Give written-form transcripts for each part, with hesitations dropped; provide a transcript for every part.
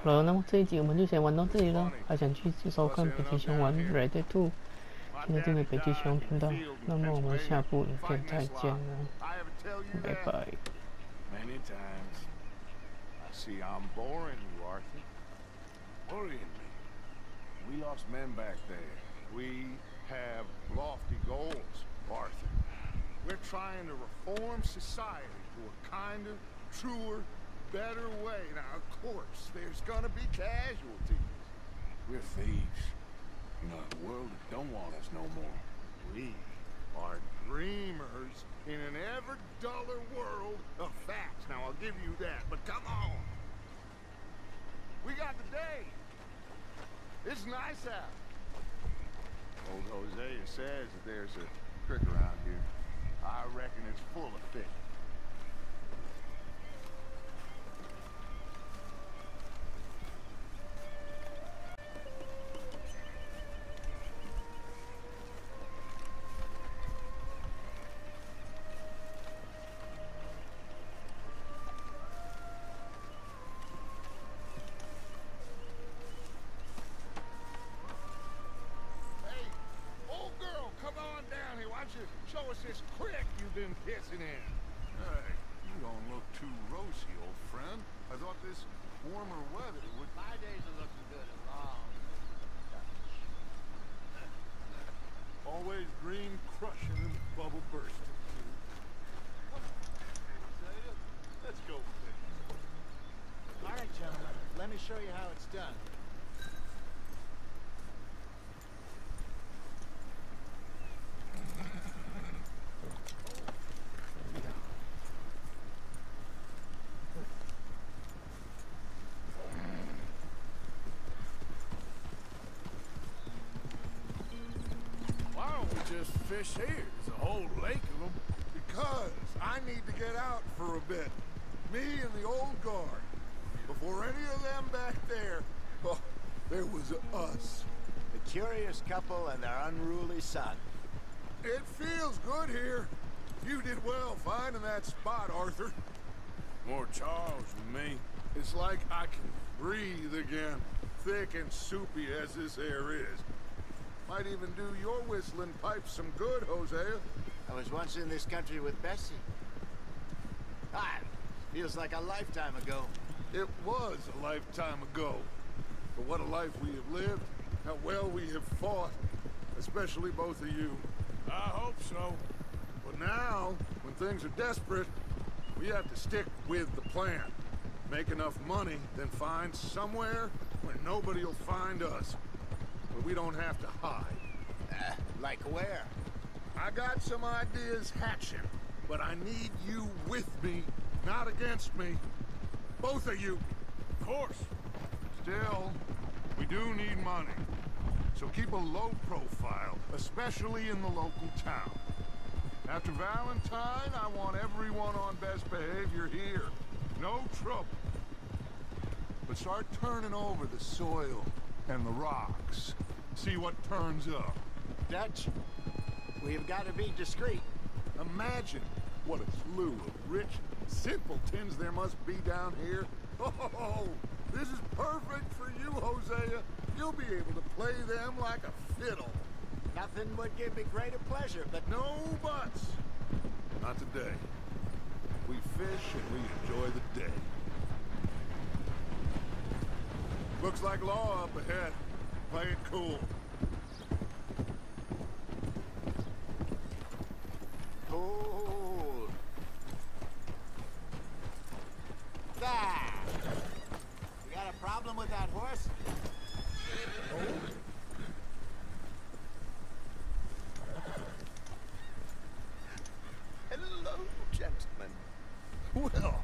好了，那么这一集我们就先玩到这里了。还想继续收看北极熊玩 Red Dead 2，请订阅北极熊频道。那么我们下部影片再见了，拜拜。Many times. I see I'm boring you, Arthur. Worrying me. We lost men back there. We have lofty goals, Arthur. We're trying to reform society to a kinder, truer, better way. Now, of course, there's gonna be casualties. We're thieves. You know, the world don't want us no more. We are dreamers in an ever duller world of facts. Now, I'll give you that, but come on. We got the day. It's nice out. Old Hosea says that there's a creek around here. I reckon it's full of fish. Show us this creek you've been pissing in. Hey, you don't look too rosy, old friend. I thought this warmer weather would... My days are looking good and long. Always green crushing and bubble bursting. Let's go. All right, gentlemen. Let me show you how it's done. Just fish here. There's a whole lake of them. Because I need to get out for a bit. Me and the old guard. Before any of them back there, oh, there was us. The curious couple and their unruly son. It feels good here. You did well finding that spot, Arthur. More Charles than me. It's like I can breathe again. Thick and soupy as this air is. Might even do your whistling pipe some good, Hosea. I was once in this country with Bessie. Ah, feels like a lifetime ago. It was a lifetime ago. But what a life we have lived. How well we have fought. Especially both of you. I hope so. But now, when things are desperate, we have to stick with the plan. Make enough money, then find somewhere where nobody will find us. Where we don't have to hide. Like where? I got some ideas hatching, but I need you with me, not against me. Both of you. Of course. Still, we do need money. So keep a low profile, especially in the local town. After Valentine, I want everyone on best behavior here. No trouble. But start turning over the soil and the rocks. See what turns up. Dutch, we've got to be discreet. Imagine what a slew of rich simpletons there must be down here. Oh, this is perfect for you, Hosea. You'll be able to play them like a fiddle. Nothing would give me greater pleasure, but... No buts. Not today. We fish and we enjoy the day. Looks like law up ahead. Play it cool. Cool. Ah! You got a problem with that horse? Oh. Hello, gentlemen. Well,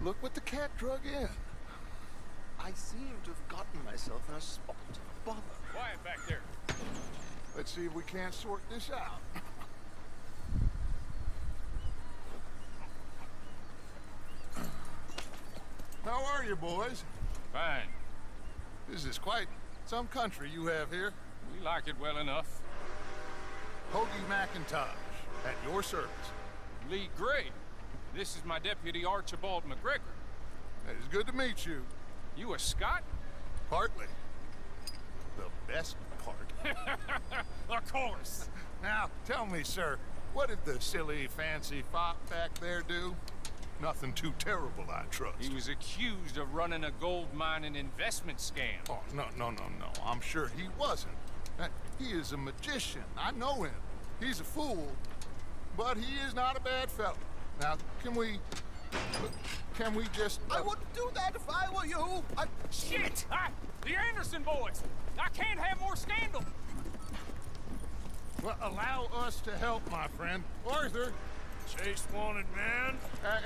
look what the cat drug in. I seem to have gotten myself in a spot of bother. Quiet back there. Let's see if we can't sort this out. How are you, boys? Fine. This is quite some country you have here. We like it well enough. Hoagie McIntosh, at your service. Lee Gray. This is my deputy Archibald McGregor. It's good to meet you. You a Scot? Partly. The best part. Of course. Now, tell me, sir, what did the silly, fancy fop back there do? Nothing too terrible, I trust. He was accused of running a gold mining investment scam. Oh, no. I'm sure he wasn't. He is a magician. I know him. He's a fool, but he is not a bad fellow. Now, can we just... I wouldn't do that if I were you. Shit! The Anderson boys! I can't have more scandal! Well, allow us to help, my friend. Arthur, Chase wanted man.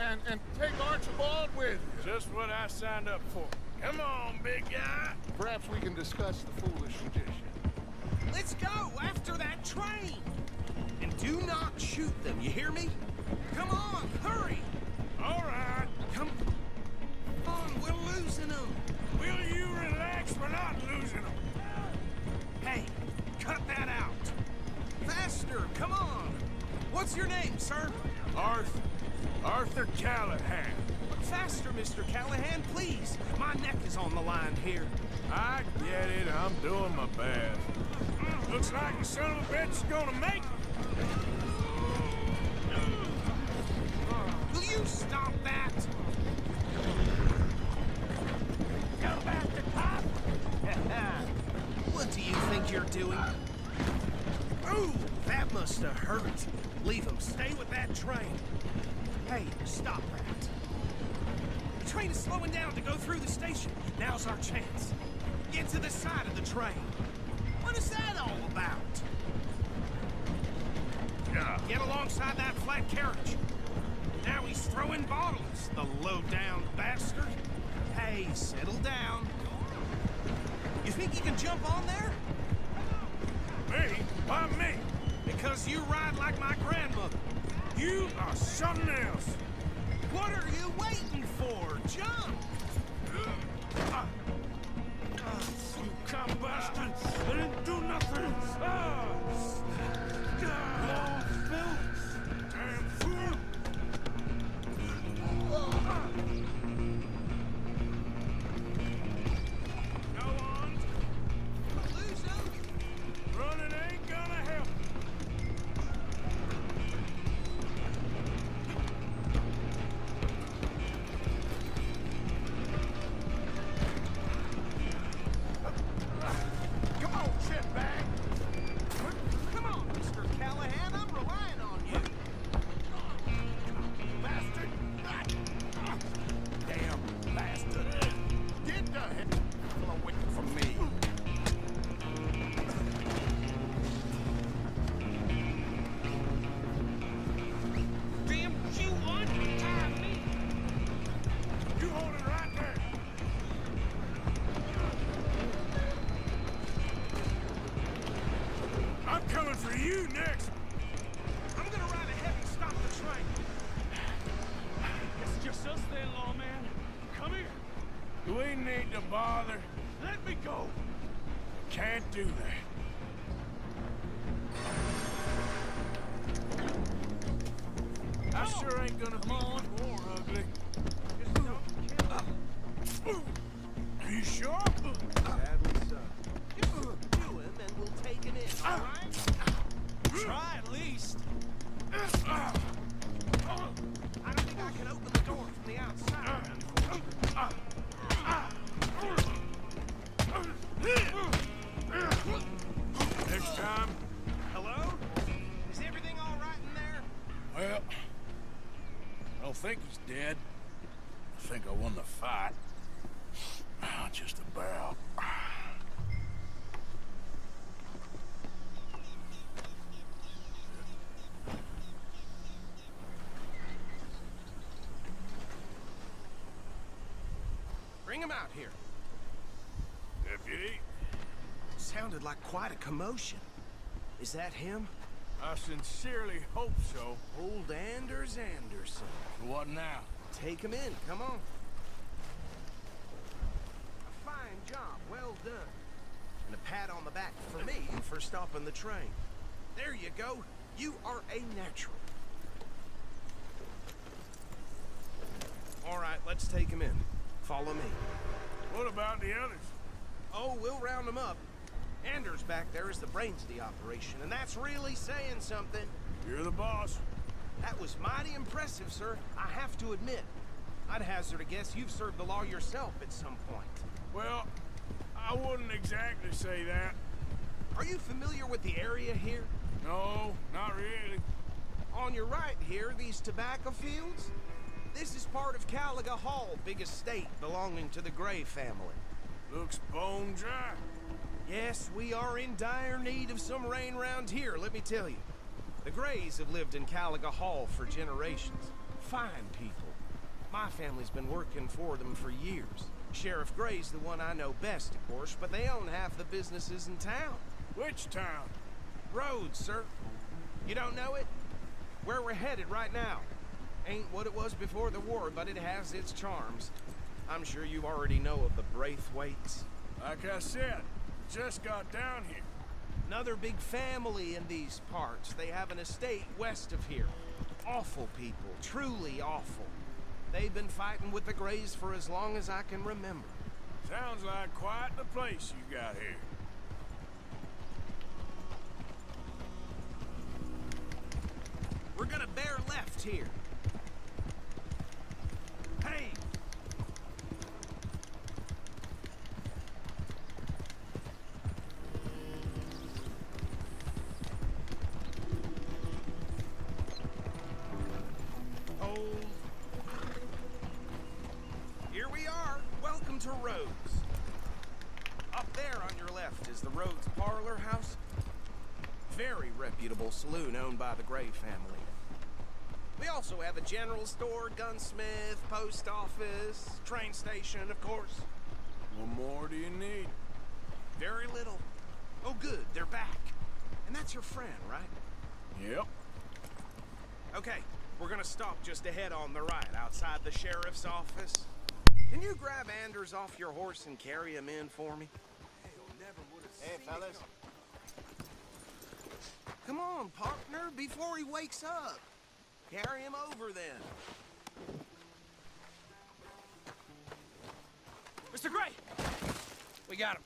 and take Archibald with you. Just what I signed up for. Come on, big guy. Perhaps we can discuss the foolish magician. Let's go after that train! And do not shoot them, you hear me? Come on, hurry! All right. Come on, we're losing them! Will you relax? We're not losing them. Hey, cut that out! Faster, come on! What's your name, sir? Arthur Callahan. Faster, Mr. Callahan, please! My neck is on the line here. I get it. I'm doing my best. Looks like the son of a bitch is gonna make it. Will you stop that? Go back to top. What do you think you're doing? Ooh, that must have hurt. Leave him. Stay with that train. Hey, stop that. The train is slowing down to go through the station. Now's our chance. Get to the side of the train. What is that all about? Get alongside that flat carriage. Now he's throwing bottles, the low-down bastard. Hey, settle down. You think you can jump on there? Me? Why me? Because you ride like my grandmother. You are something else. What are you waiting for? Jump! You come bastard! I didn't do nothing! Long Phil! Damn fool! Go on! Lose him! Running ain't gonna help! Come on, shitbag! Come on, Mr. Callahan, I'm relying on you. Bastard! Damn bastard! Get the hell away from me! Damn you untie me! You hold it right there! I'm coming for you next! I'm gonna ride ahead and stop the train. It's just us then, lawman. Come here. We need to bother. Let me go. Can't do that. I sure ain't gonna be more ugly. Are you sure? Sadly so. Do him and we'll take him in, all right? Try at least. I don't think I can open the door from the outside. Next time. Hello? Is everything all right in there? Well, I don't think he's dead. I think I won the fight. Just about. Bring him out here. Deputy, Sounded like quite a commotion. Is that him? I sincerely hope so. Old Anders Anderson. What now? Take him in, come on. A fine job, well done. And a pat on the back for me for stopping the train. There you go. You are a natural. All right, let's take him in. Follow me. What about the others? Oh, we'll round them up. Anders back there is the brains of the operation, and that's really saying something. You're the boss. That was mighty impressive, sir. I have to admit. I'd hazard a guess you've served the law yourself at some point. Well, I wouldn't exactly say that. Are you familiar with the area here? No, not really. On your right here, these tobacco fields? This is part of Caliga Hall, big estate belonging to the Gray family. Looks bone dry. Yes, we are in dire need of some rain round here, let me tell you. The Grays have lived in Caliga Hall for generations. Fine people. My family's been working for them for years. Sheriff Gray's the one I know best, of course, but they own half the businesses in town. Which town? Rhodes, sir. You don't know it? Where we're headed right now. Ain't what it was before the war, but it has its charms. I'm sure you already know of the Braithwaites. Like I said, just got down here. Another big family in these parts. They have an estate west of here. Awful people, truly awful. They've been fighting with the Grays for as long as I can remember. Sounds like quite the place you got here. We're gonna bear left here. Hey! Hold. Here we are. Welcome to Rhodes. Up there on your left is the Rhodes Parlor House. Very reputable saloon owned by the Gray family. We also have a general store, gunsmith, post office, train station, of course. What more do you need? Very little. Oh, good, they're back. And that's your friend, right? Yep. Okay, we're gonna stop just ahead on the right, outside the sheriff's office. Can you grab Anders off your horse and carry him in for me? Hey, fellas. Come on, partner, before he wakes up. Carry him over, then. Mr. Gray! We got him.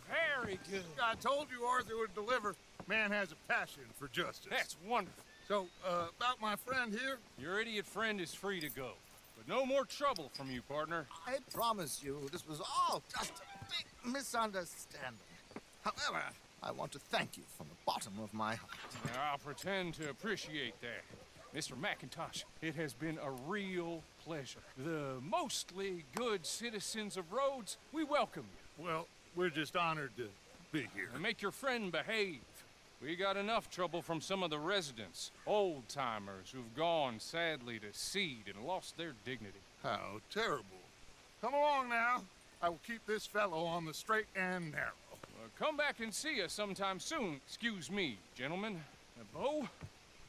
Very good. I told you Arthur would deliver. Man has a passion for justice. That's wonderful. So, about my friend here? Your idiot friend is free to go. But no more trouble from you, partner. I promise you, this was all just a big misunderstanding. However, I want to thank you from the bottom of my heart. I'll pretend to appreciate that. Mr. McIntosh, it has been a real pleasure. The mostly good citizens of Rhodes, we welcome you. Well, we're just honored to be here. And make your friend behave. We got enough trouble from some of the residents, old-timers who've gone, sadly, to seed and lost their dignity. How terrible. Come along now. I will keep this fellow on the straight and narrow. Come back and see us sometime soon. Excuse me, gentlemen. Bo,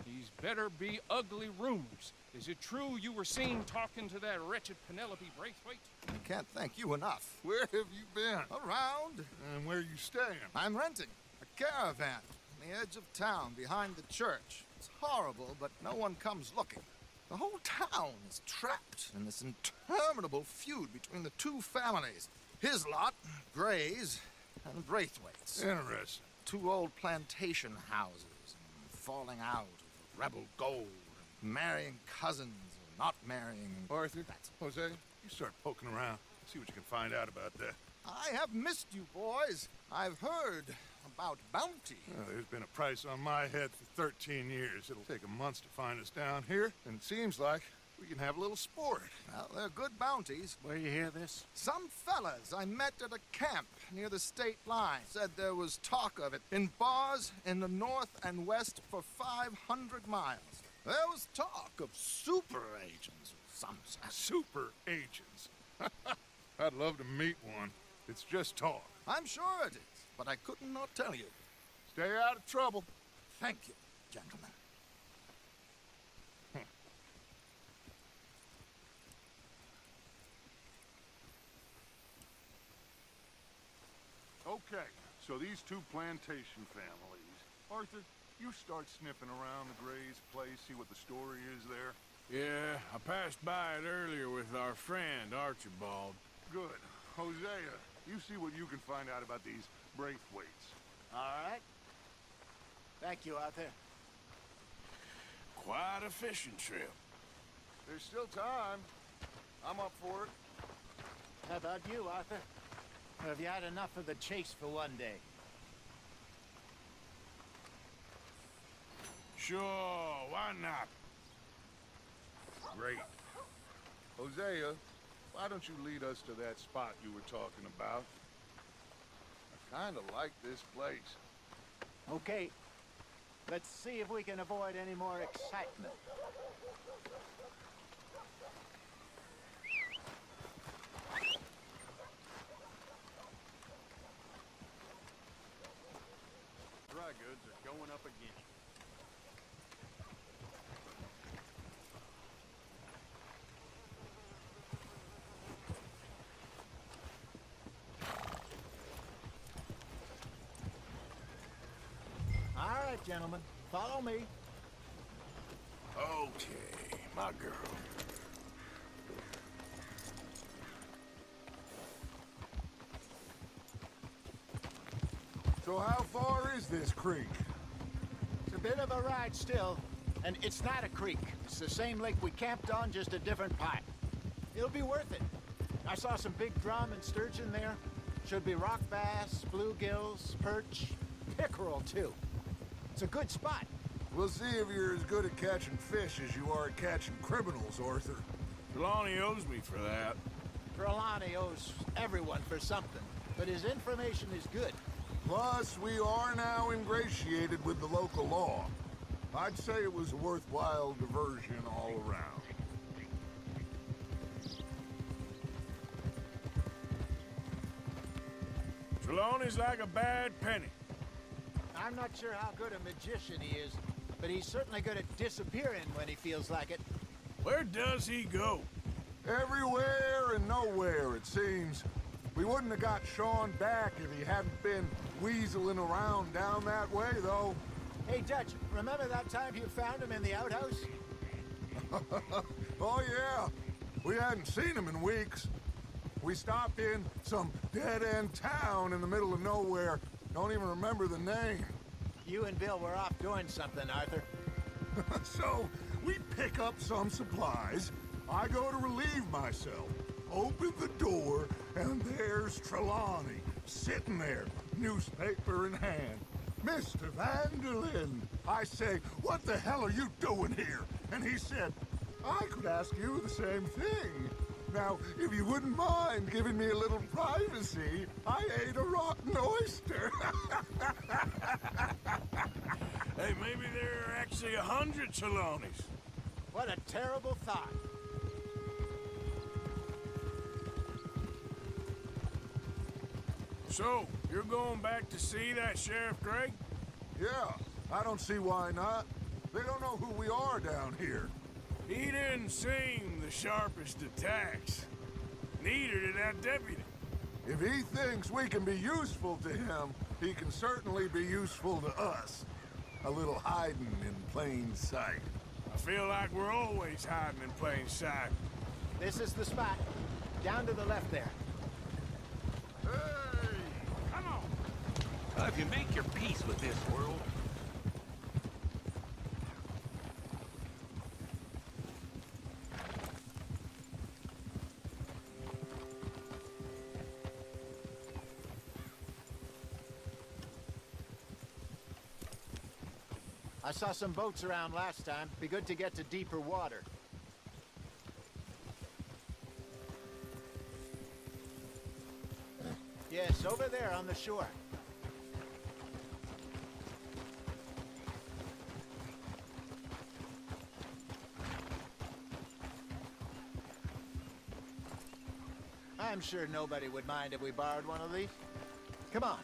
these better be ugly rumors. Is it true you were seen talking to that wretched Penelope Braithwaite? I can't thank you enough. Where have you been? Around. And where are you staying? I'm renting a caravan on the edge of town behind the church. It's horrible, but no one comes looking. The whole town is trapped in this interminable feud between the two families. His lot, Gray's, and Braithwaite's. Interesting. Two old plantation houses, and falling out of rebel gold, and marrying cousins or not marrying. Arthur, Jose, you start poking around. See what you can find out about that. I have missed you, boys. I've heard about bounty. Well, there's been a price on my head for 13 years. It'll take a month to find us down here, and it seems like we can have a little sport. Well, they're good bounties. Where you hear this? Some fellas I met at a camp near the state line said there was talk of it in bars in the north and west for 500 miles. There was talk of super agents or some such. Super agents. I'd love to meet one. It's just talk. I'm sure it is, but I could not tell you. Stay out of trouble. Thank you, gentlemen. Okay, so these two plantation families. Arthur, you start sniffing around the Gray's place, see what the story is there. Yeah, I passed by it earlier with our friend, Archibald. Good. Hosea, you see what you can find out about these Braithwaites. All right. Thank you, Arthur. Quite a fishing trip. There's still time. I'm up for it. How about you, Arthur? Or have you had enough of the chase for one day? Sure, why not? Great. Hosea, why don't you lead us to that spot you were talking about? I kind of like this place. Okay. Let's see if we can avoid any more excitement. Dry goods are going up again. All right, gentlemen. Follow me. Okay, my girl. So how far is this creek? It's a bit of a ride still, and it's not a creek. It's the same lake we camped on, just a different part. It'll be worth it. I saw some big drum and sturgeon there. Should be rock bass, bluegills, perch, pickerel too. It's a good spot. We'll see if you're as good at catching fish as you are at catching criminals, Arthur. Trelawney owes me for that. Trelawney owes everyone for something, but his information is good. Plus, we are now ingratiated with the local law. I'd say it was a worthwhile diversion all around. Trelawney's like a bad penny. I'm not sure how good a magician he is, but he's certainly good at disappearing when he feels like it. Where does he go? Everywhere and nowhere, it seems. We wouldn't have got Sean back if he hadn't been weaseling around down that way, though. Hey, Dutch, remember that time you found him in the outhouse? Oh, yeah. We hadn't seen him in weeks. We stopped in some dead-end town in the middle of nowhere. Don't even remember the name. You and Bill were off doing something, Arthur. So, we pick up some supplies. I go to relieve myself. Open the door, and there's Trelawney, sitting there, newspaper in hand. Mr. Vanderlyn. I say, what the hell are you doing here? And he said, I could ask you the same thing. Now, if you wouldn't mind giving me a little privacy, I ate a rotten oyster. Hey, maybe there are actually 100 Trelawneys. What a terrible thought. So, you're going back to see that Sheriff Gray? Yeah, I don't see why not. They don't know who we are down here. He didn't seem the sharpest of tacks. Neither did that deputy. If he thinks we can be useful to him, he can certainly be useful to us. A little hiding in plain sight. I feel like we're always hiding in plain sight. This is the spot. Down to the left there. Hey! Come on! If you make your peace with this world, I saw some boats around last time. Be good to get to deeper water. Yes, over there on the shore. I'm sure nobody would mind if we borrowed one of these. Come on.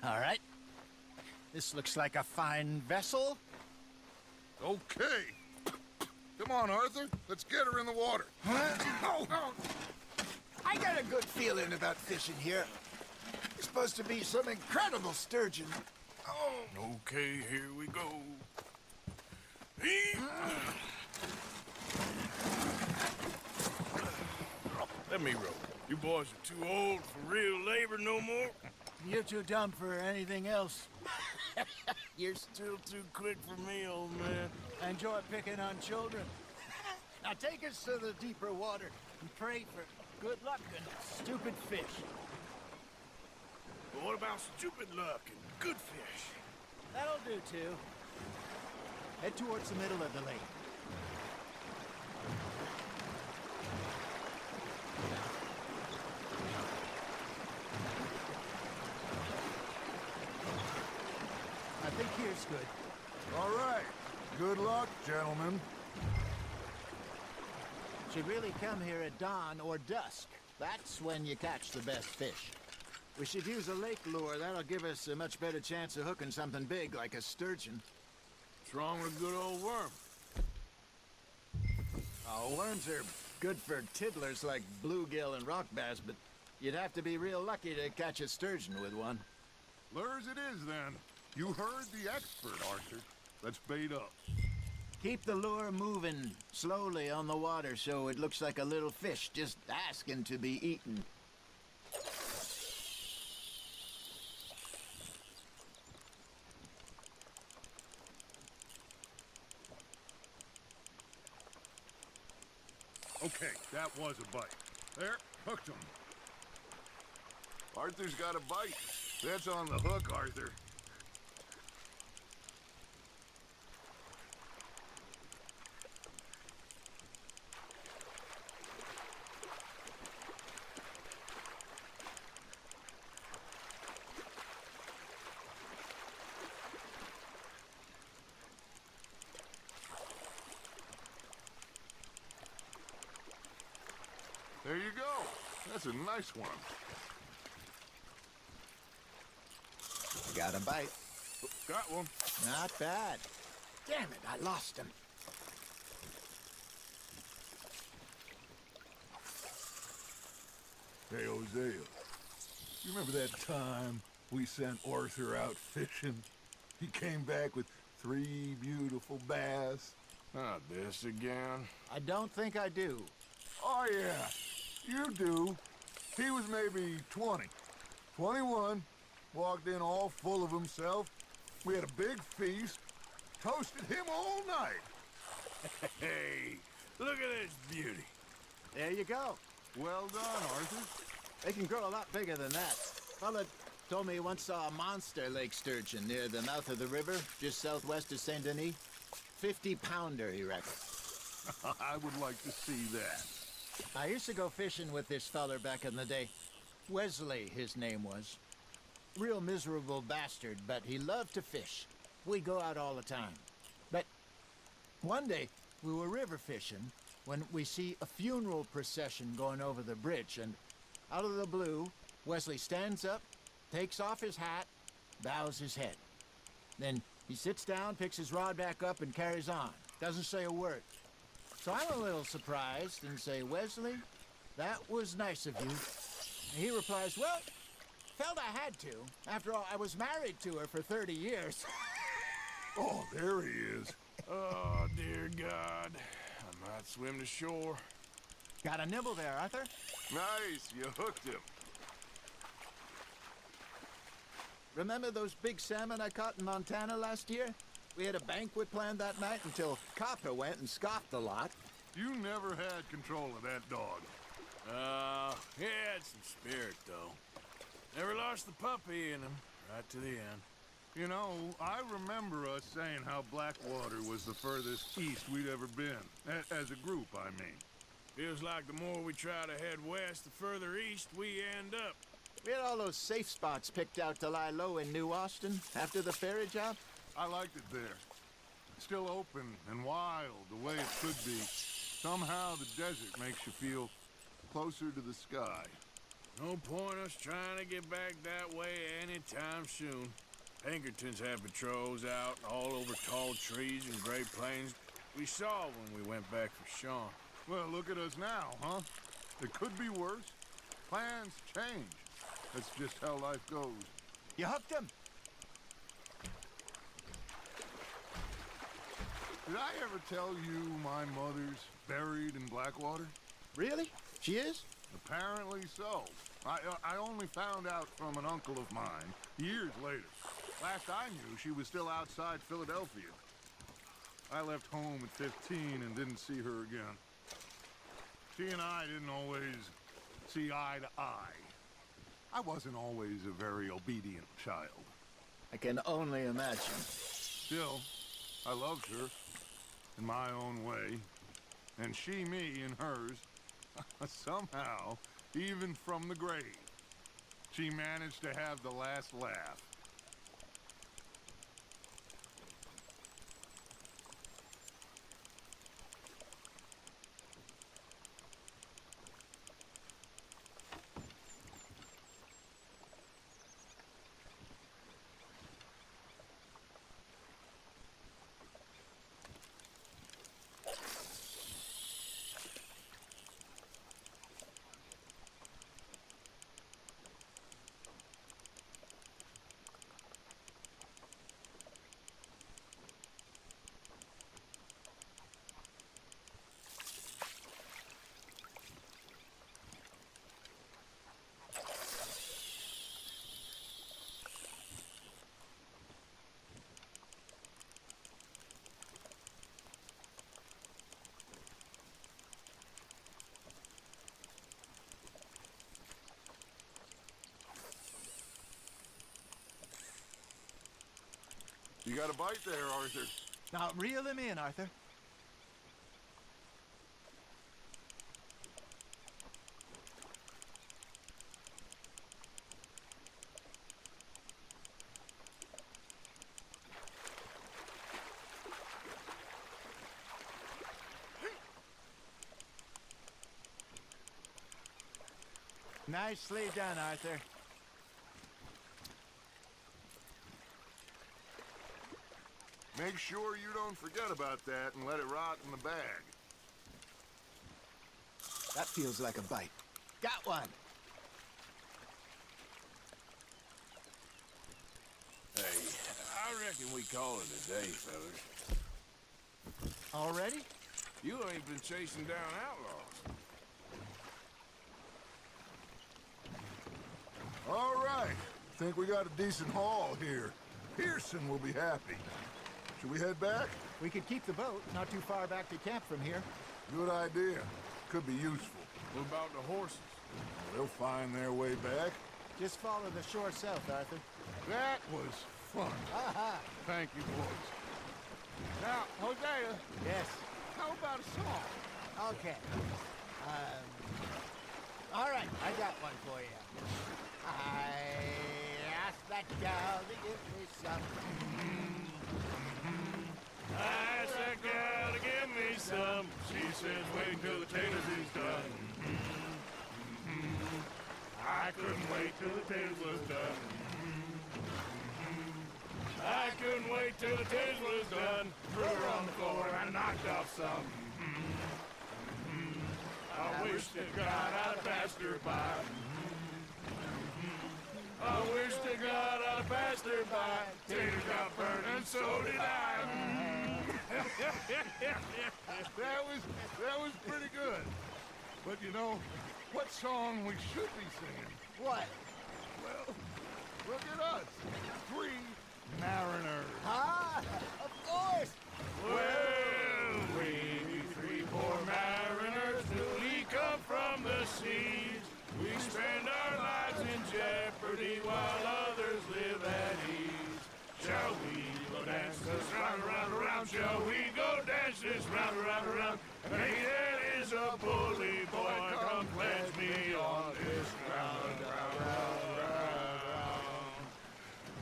All right. This looks like a fine vessel. Okay. Come on, Arthur. Let's get her in the water. I gotta got a good feeling about fishing here. It's supposed to be some incredible sturgeon. Oh. Okay, here we go. Let me row. You boys are too old for real labor no more. You're too dumb for anything else. You're still too quick for me, old man. Enjoy picking on children. Now take us to the deeper water and pray for good luck and stupid fish. But what about stupid luck and good fish? That'll do, too. Head towards the middle of the lake. I think here's good. All right. Good luck, gentlemen. Should really come here at dawn or dusk. That's when you catch the best fish. We should use a lake lure. That'll give us a much better chance of hooking something big like a sturgeon. What's wrong with a good old worm? Oh, worms are good for tiddlers like bluegill and rock bass, but you'd have to be real lucky to catch a sturgeon with one. Lures it is, then. You heard the expert, Arthur. Let's bait up. Keep the lure moving slowly on the water so it looks like a little fish just asking to be eaten. Okay, that was a bite. There, hooked him. Arthur's got a bite. That's on the hook, Arthur. There you go. That's a nice one. Got a bite. Got one. Not bad. Damn it, I lost him. Hey, Hosea. You remember that time we sent Arthur out fishing? He came back with 3 beautiful bass. Not this again. I don't think I do. Oh, yeah. You do. He was maybe 20. 21. Walked in all full of himself. We had a big feast. Toasted him all night. Hey, look at this beauty. There you go. Well done, Arthur. They can grow a lot bigger than that. Fella told me he once saw a monster lake sturgeon near the mouth of the river, just southwest of Saint Denis. 50-pounder, he reckons. I would like to see that. I used to go fishing with this feller back in the day. Wesley, his name was. Real miserable bastard, but he loved to fish. We'd go out all the time. But one day, we were river fishing when we see a funeral procession going over the bridge, and out of the blue, Wesley stands up, takes off his hat, bows his head. Then he sits down, picks his rod back up, and carries on. Doesn't say a word. So I'm a little surprised and say, Wesley, that was nice of you. And he replies, well, felt I had to. After all, I was married to her for 30 years. Oh, there he is. Oh, dear God. I might swim to shore. Got a nibble there, Arthur? Nice, you hooked him. Remember those big salmon I caught in Montana last year? We had a banquet planned that night until Copper went and scoffed a lot. You never had control of that dog. He had some spirit, though. Never lost the puppy in him, right to the end. You know, I remember us saying how Blackwater was the furthest east we'd ever been. As a group, I mean. Feels like the more we try to head west, the further east we end up. We had all those safe spots picked out to lie low in New Austin after the ferry job. I liked it there. Still open and wild, the way it could be. Somehow the desert makes you feel closer to the sky. No point us trying to get back that way anytime soon. Pinkertons had patrols out all over tall trees and Great Plains. We saw when we went back for Sean. Well, look at us now, huh? It could be worse. Plans change. That's just how life goes. You hooked him? Did I ever tell you my mother's buried in Blackwater? Really? She is? Apparently so. I only found out from an uncle of mine years later. Last I knew, she was still outside Philadelphia. I left home at 15 and didn't see her again. She and I didn't always see eye to eye. I wasn't always a very obedient child. I can only imagine. Still, I loved her in my own way, and she me in hers. Somehow, even from the grave, she managed to have the last laugh. You got a bite there, Arthur. Now reel him in, Arthur. Nicely done, Arthur. Make sure you don't forget about that and let it rot in the bag. That feels like a bite. Got one. Hey, I reckon we call it a day, fellas. Already? You ain't been chasing down outlaws. All right. Think we got a decent haul here. Pearson will be happy. Should we head back? We could keep the boat not too far back to camp from here. Good idea. Could be useful. What about the horses? They'll find their way back. Just follow the shore south, Arthur. That was fun. Aha! Thank you, boys. Now, Hosea, Yes. how about a song? Okay. All right, I got one for you. I asked that gal to give me some. I asked that girl to give me some. She says, wait until the taters is done. I couldn't wait till the taters was done. I couldn't wait till the taters was done. Threw her on the floor and knocked off some. I wish to God I'd passed her by. I wish to God I'd passed her by. Tater got burned and so did I. That was pretty good. But you know, what song we should be singing? What? Well, look at us. 3 mariners. Ah, of course. Well, we 3 poor mariners newly come from the seas. We spend our lives in jeopardy while others live at ease. Shall we go dance this round, around, around? Shall we go dance this round, around, around? Hey, there is a bully boy, come pledge me on this ground, round, round, round, round.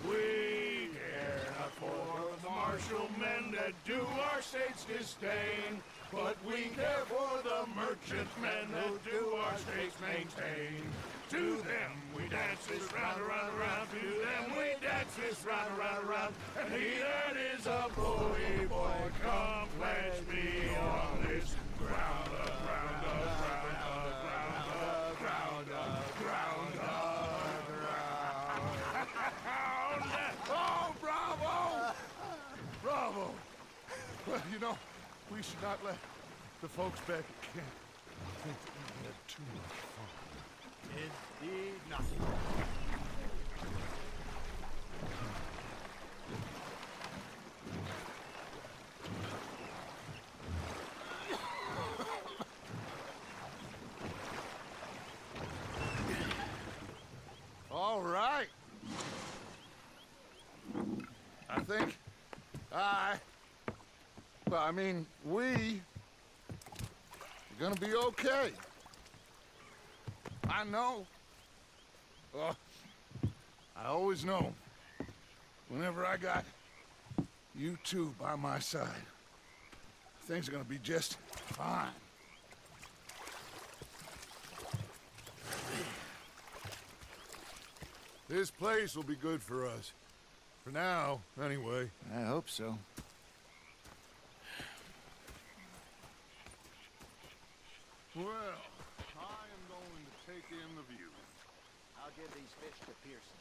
We care not for the martial men that do our state's disdain, but we care for the merchant men that do our states maintain. To them we dance this round, around, around. To them we dance this round, around, around. And he that is a bully boy, come pledge me on this ground, ground, ground, ground, ground, ground, ground. we should not let the folks back at camp think that we had too much fun. Indeed not. All right. I think we are gonna be okay. I know. I always know. Whenever I got you two by my side, things are gonna be just fine. This place will be good for us. For now, anyway. I hope so. Well, I am going to take in the view. I'll give these fish to Pearson.